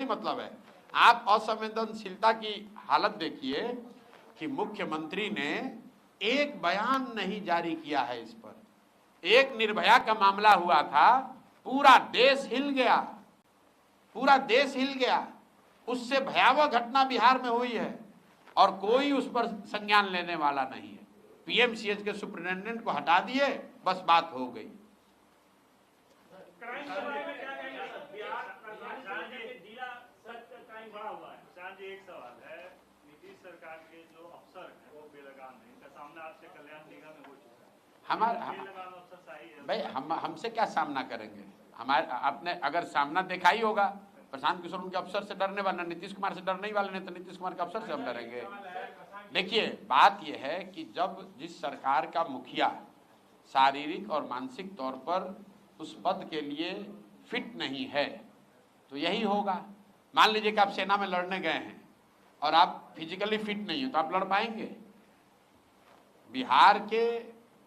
मतलब है। आप असंवेदनशीलता की हालत देखिए कि मुख्यमंत्री ने एक बयान नहीं जारी किया है इस पर। एक निर्भया का मामला हुआ था, पूरा देश हिल गया, पूरा देश हिल गया। उससे भयावह घटना बिहार में हुई है और कोई उस पर संज्ञान लेने वाला नहीं है। पीएमसीएच के सुपरिटेंडेंट को हटा दिए, बस बात हो गई। एक सवाल है, नीतीश सरकार के जो अफसर हैं वो बेलगाम हैं, इनका सामना आपसे कल्याण निगम में हो चुका है। हमारा बेलगाम अफसर सही है भाई, हमसे क्या सामना करेंगे? हमारे आपने अगर सामना देखा ही होगा, प्रशांत किशोर उनके अफसर से डरने वाला, नीतीश कुमार से डरने वाले नहीं, तो नीतीश कुमार के अफसर से हम डरेंगे? देखिए, बात यह है कि जब जिस सरकार का मुखिया शारीरिक और मानसिक तौर पर उस पद के लिए फिट नहीं है तो यही होगा। मान लीजिए कि आप सेना में लड़ने गए हैं और आप फिजिकली फिट नहीं हो, तो आप लड़ पाएंगे? बिहार के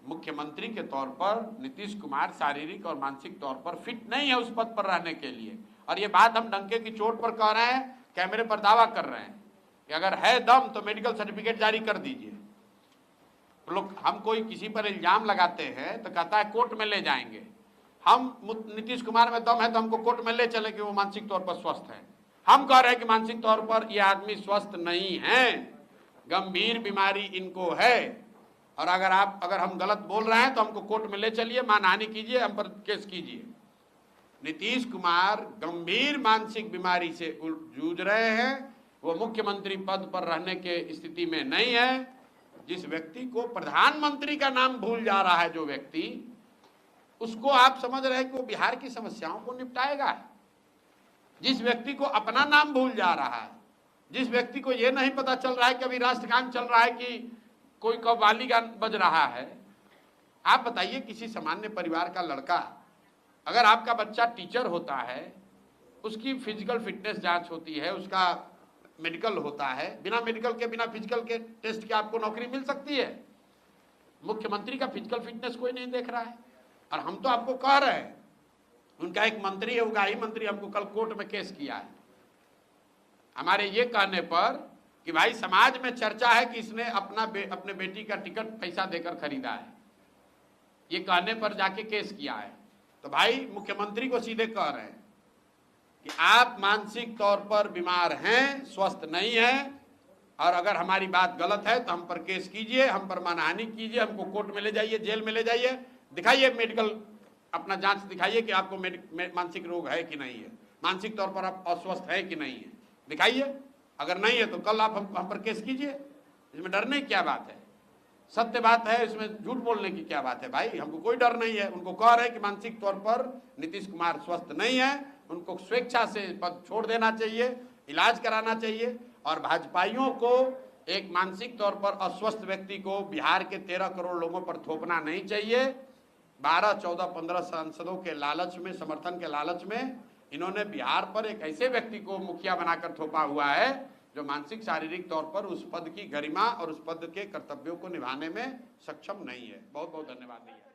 मुख्यमंत्री के तौर पर नीतीश कुमार शारीरिक और मानसिक तौर पर फिट नहीं है उस पद पर रहने के लिए। और ये बात हम डंके की चोट पर कह रहे हैं, कैमरे पर दावा कर रहे हैं कि अगर है दम तो मेडिकल सर्टिफिकेट जारी कर दीजिए। तो लोग, हम कोई किसी पर इल्जाम लगाते हैं तो कहता है कोर्ट में ले जाएंगे। हम नीतीश कुमार में दम है तो हमको कोर्ट में ले चले कि वो मानसिक तौर पर स्वस्थ है। हम कह रहे हैं कि मानसिक तौर पर ये आदमी स्वस्थ नहीं है, गंभीर बीमारी इनको है। और अगर हम गलत बोल रहे हैं तो हमको कोर्ट में ले चलिए, मानहानि कीजिए, हम पर केस कीजिए। नीतीश कुमार गंभीर मानसिक बीमारी से जूझ रहे हैं, वो मुख्यमंत्री पद पर रहने के स्थिति में नहीं है। जिस व्यक्ति को प्रधानमंत्री का नाम भूल जा रहा है, जो व्यक्ति, उसको आप समझ रहे हैं कि वो बिहार की समस्याओं को निपटाएगा? जिस व्यक्ति को अपना नाम भूल जा रहा है, जिस व्यक्ति को ये नहीं पता चल रहा है कि अभी राष्ट्रगान चल रहा है कि कोई कव्वाली गान बज रहा है, आप बताइए किसी सामान्य परिवार का लड़का, अगर आपका बच्चा टीचर होता है, उसकी फिजिकल फिटनेस जांच होती है, उसका मेडिकल होता है, बिना मेडिकल के, बिना फिजिकल के टेस्ट के आपको नौकरी मिल सकती है। मुख्यमंत्री का फिजिकल फिटनेस कोई नहीं देख रहा है। और हम तो आपको कह रहे हैं, उनका एक मंत्री है, उगाही मंत्री, हमको कल कोर्ट में केस किया है हमारे ये कहने पर कि भाई समाज में चर्चा है कि इसने अपने बेटी का टिकट पैसा देकर खरीदा है, ये कहने पर जाके केस किया है। तो भाई मुख्यमंत्री को सीधे कह रहे हैं कि आप मानसिक तौर पर बीमार हैं, स्वस्थ नहीं हैं, और अगर हमारी बात गलत है तो हम पर केस कीजिए, हम पर मानहानि कीजिए, हमको कोर्ट में ले जाइए, जेल में ले जाइए, दिखाइए मेडिकल अपना जांच दिखाइए कि आपको मानसिक रोग है कि नहीं है, मानसिक तौर पर आप अस्वस्थ है कि नहीं है, दिखाइए। अगर नहीं है तो कल आप हम पर केस कीजिए। इसमें डरने की क्या बात है? सत्य बात है, इसमें झूठ बोलने की क्या बात है? भाई हमको कोई डर नहीं है। उनको कह रहे हैं कि मानसिक तौर पर नीतीश कुमार स्वस्थ नहीं है, उनको स्वेच्छा से पद छोड़ देना चाहिए, इलाज कराना चाहिए। और भाजपाइयों को एक मानसिक तौर पर अस्वस्थ व्यक्ति को बिहार के 13 करोड़ लोगों पर थोपना नहीं चाहिए। 12, 14, 15 सांसदों के लालच में, समर्थन के लालच में इन्होंने बिहार पर एक ऐसे व्यक्ति को मुखिया बनाकर थोपा हुआ है जो मानसिक शारीरिक तौर पर उस पद की गरिमा और उस पद के कर्तव्यों को निभाने में सक्षम नहीं है। बहुत बहुत धन्यवाद।